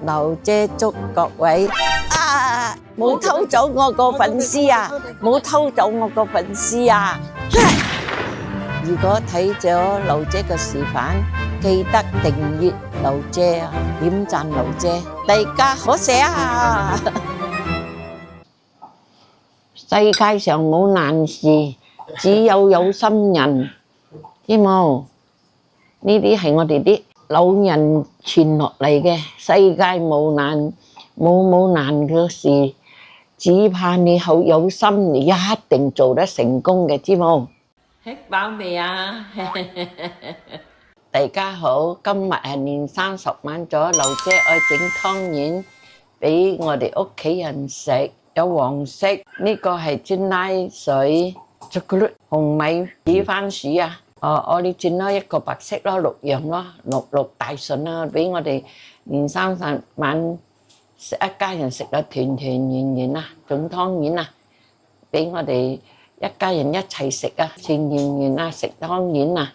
劉姐祝各位冇偷走我個粉絲啊！冇偷走我個粉絲啊！如果睇咗劉姐嘅視頻，記得訂閱劉姐啊，點讚劉姐，大家好寫啊！世界上冇難事，只有有心人，知冇？呢啲係我哋啲老人傳落嚟嘅，世界冇難嘅事，只怕你好有心，你一定做得成功嘅，知冇？吃飽未啊？大家好，今日係年30晚咗，劉姐愛整湯圓俾我哋屋企人食，有黃色，呢個係蒸拉水、紅米紫番薯啊。我哋整咗一個白色咯，六樣咯，六大順啦，俾我哋年30晚食一家人食得團團圓圓啊，整湯圓啊，俾我哋一家人一齊食啊，團圓圓啊，食湯圓啊，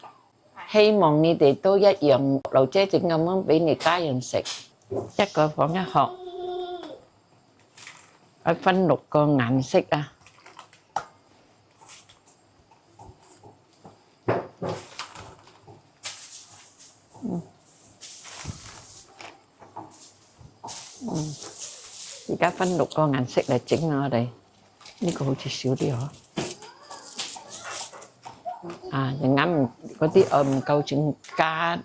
希望你哋都一樣，劉姐整咁樣俾你家人食，一個放一盒，我分6個顏色啊。而家分6個顏色嚟整我哋，呢個好似少啲嗬。人啱唔嗰啲唔夠整加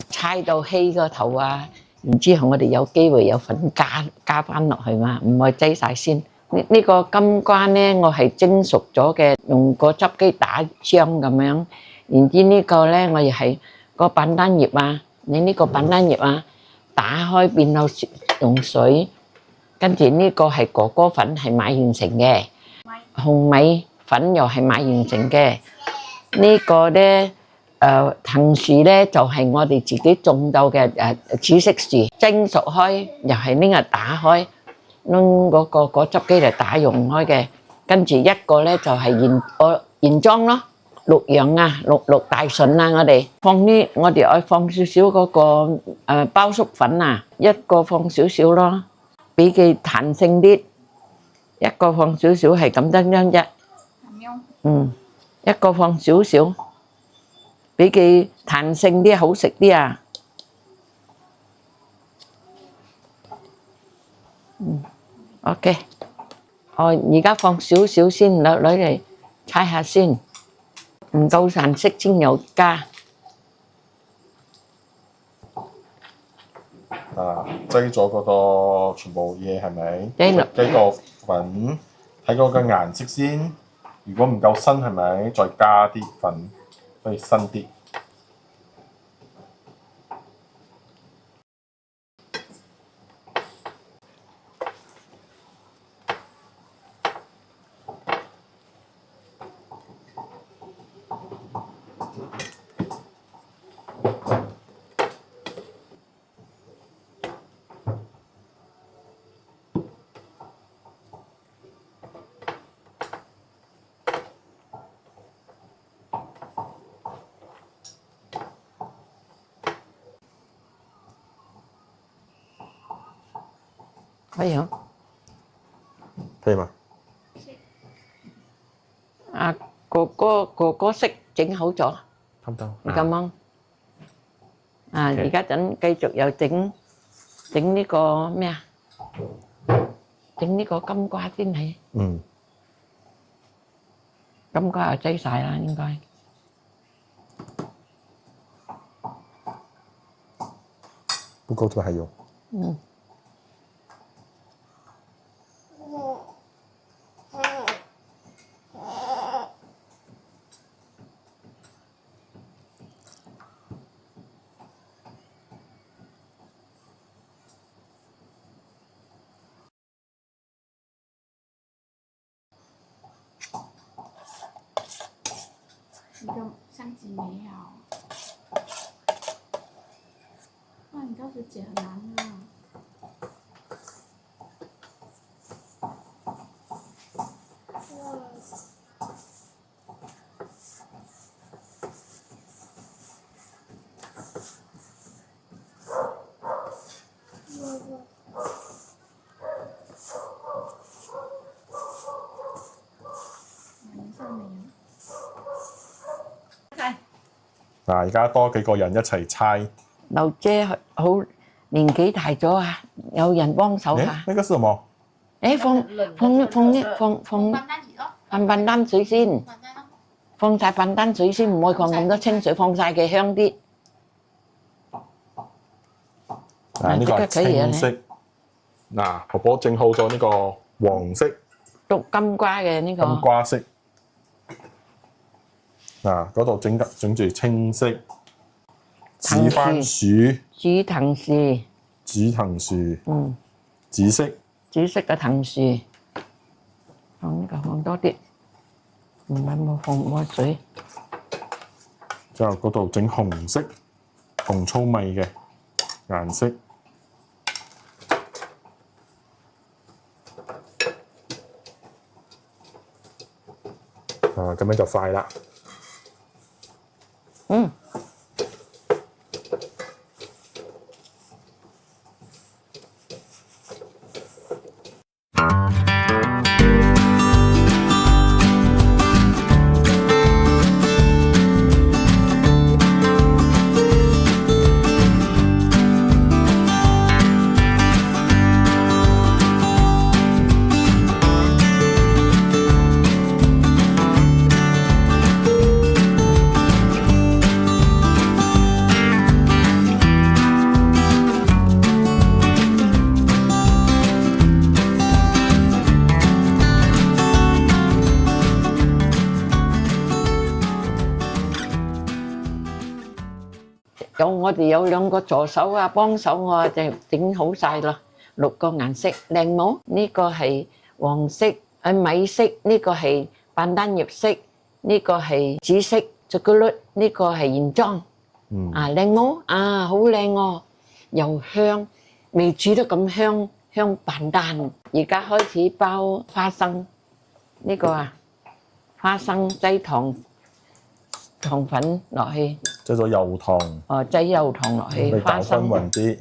猜到稀個頭啊，然之後我哋有機會有份加翻落去嘛，唔係擠晒先。呢個金瓜咧，我係蒸熟咗嘅，用果汁機打漿咁樣。然之呢個咧，我又係個板單葉啊，你呢個板單葉啊，打開變到用水。跟住呢個係哥哥粉，係買完成嘅，紅米粉又係買完成嘅。呢個咧藤樹咧就係我哋自己種到嘅紫色樹，蒸熟開又係呢個打開，用嗰個果汁機嚟打溶開嘅。跟住一個咧就係原裝咯，6樣啊，六大順啊，我哋放啲，我哋愛放少少嗰個包粟粉啊，一個放少少咯。俾佢彈性啲，一個放少少係咁啫。一個放少少，俾佢彈性啲，好食啲啊。OK，而家放少少先，攞嚟猜下先，唔夠顏色先有加。擠咗嗰個全部嘢係咪？擠個粉，睇嗰個顏色先。如果唔夠新係咪？再加啲粉，可以新啲。可以啊。可以嗎？哥哥識整好咗，差唔多。咁樣。而家繼續又整呢個咩啊？整呢個金瓜先係。金瓜又擠晒啦，應該。不夠就還有。一个相机没有，哇，你告诉姐很难啊。嗱，而家多幾個人一齊猜。劉姐好年紀大咗啊，有人幫手誒，下。呢個是什麼？誒，放笨蛋水先，放晒笨蛋水先，唔可以放咁多清水，放晒嘅香啲。啊，呢個係青色。嗱，婆婆整好咗呢個黃色。讀金瓜嘅呢個。金瓜色。嗱，嗰度整住青色。紫番薯。紫藤樹。紫藤樹。嗯。紫色。紫色嘅藤樹。放呢個放多啲，唔係冇放冇水。之後嗰度整紅色，紅糙米嘅顏色。啊，咁樣就快啦。嗯。我哋有兩個助手啊，幫手我就整好晒啦。6個顏色靚冇？呢個係黃色、米色，呢個係斑丹葉色，呢個係紫色，朱古力，呢個係原裝。啊，靚冇？啊，好靚哦，又香，未煮得咁香，香斑丹。而家開始包花生，呢個啊，花生擠糖粉落去。擠咗油糖。哦，擠油糖落去，花生混啲。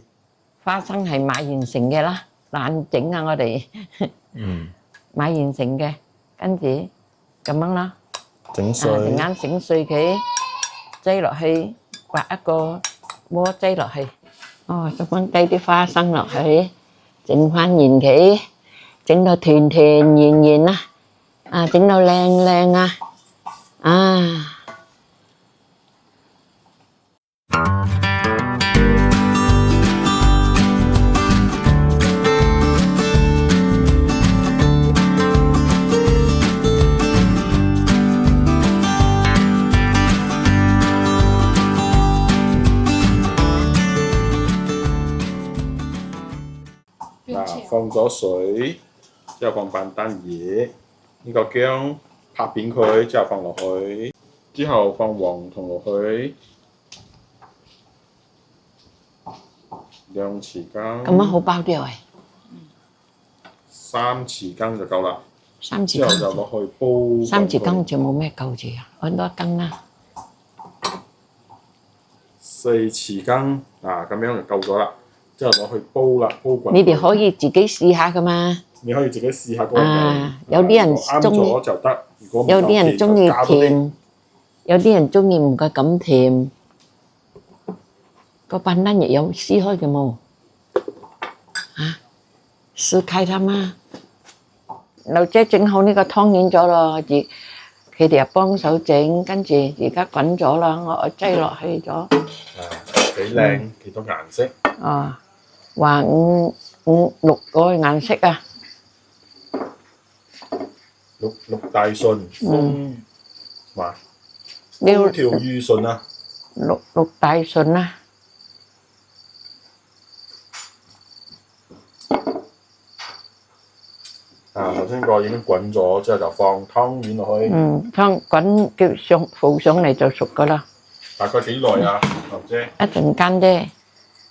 花生係買現成嘅啦，懶整啊我哋。買現成嘅，跟住咁樣啦。整碎。陣間整碎佢，擠落去，刮一個鍋擠落去。哦，咁樣擠啲花生落去，整翻圓佢，整到團團圓圓啦。啊，整到靚靚啊！啊！放咗水，之後放斑丹葉，呢個薑拍扁佢，之後放落去，之後放黃糖落去，2匙羹。咁樣好包啲喂。3匙羹就夠啦。3匙羹。之後就落去煲。3匙羹就冇咩夠住啊，揾多一羹啦。4匙羹啊，咁樣就夠咗啦。之後攞去煲啦，煲滾。你哋可以自己試下噶嘛。你可以自己試下嗰個味。有啲人中意啱咗就得，如果唔有啲人中意甜，有啲人中意唔夠咁甜。個斑丹葉有撕開嘅冇？啊，撕開它嘛。劉姐整好呢個湯圓咗咯，佢哋又幫手整，跟住而家滾咗啦，我擠落去咗。幾靚，幾多顏色？哦。話6個顏色啊6大順，話風調雨順啊，6大順啊。啊，頭先個已經滾咗，之後就放湯圓落去。湯滾叫浮上嚟就熟噶啦。大概幾耐啊，劉姐？一陣間啫。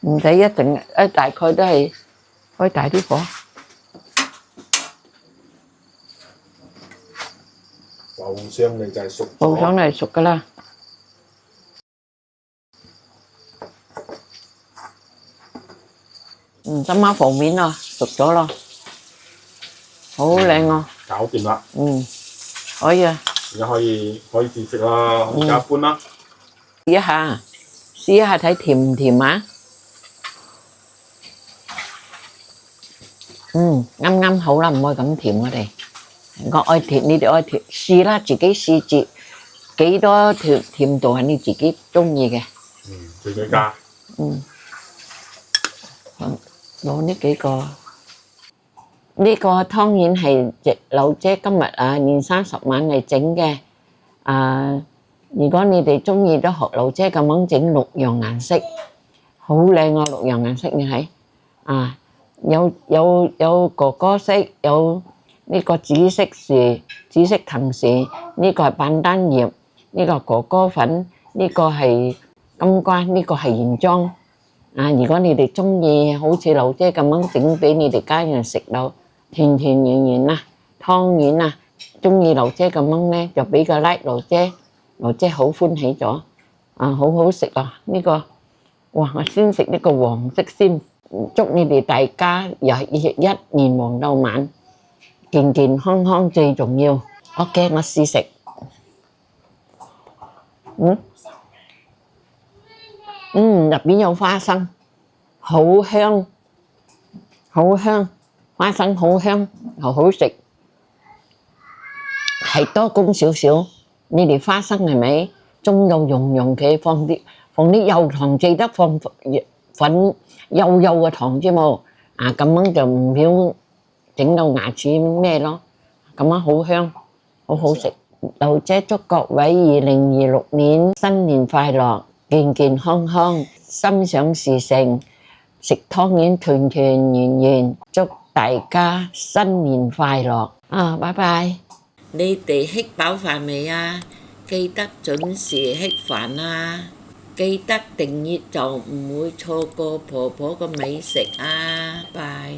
唔使一定，大概都係開大啲火。浮上嚟就係熟咗。浮上嚟熟噶啦。新媽浮面咯，熟咗咯，好靚啊！搞掂啦，可以啊，而家可以試食啦，而家搬啦。試一下睇甜唔甜啊？啱啱好啦，唔可以咁甜我哋。我愛甜，你哋愛甜，試啦，自己試幾多甜度係你自己中意嘅。自己加。攞呢幾個，呢個湯圓係劉姐今日年30晚嚟整嘅。如果你哋中意都學劉姐咁樣整6樣顏色，好靚啊！6樣顏色你睇有哥哥色，有呢個紫色樹、紫色藤樹，呢個係板丹葉，呢個哥哥粉，呢個係金瓜，呢個係原裝。如果你哋中意好似劉姐咁樣整俾你哋家人食到團團圓圓啦，湯圓啊，中意劉姐咁樣咧就俾個 like 劉姐好歡喜咗，好好食啊！呢個哇，我先食呢個黃色先，祝你哋大家一年黃到晚，健健康康最重要。OK，我試食，入邊有花生，好香，好香，花生好香，又好食，係多工少少。你哋花生係咪中到溶佢，放啲幼糖，記得放粉幼嘅糖啫喎。咁樣就唔曉整到牙齒咩咯。咁樣好香，好好食。劉姐祝各位2026年新年快樂，健健康康，心想事成，食湯圓團團圓圓，祝大家新年快樂。拜拜。你哋吃飽飯未啊？記得準時吃飯啊！記得訂閱就唔會錯過婆婆嘅美食啊！拜。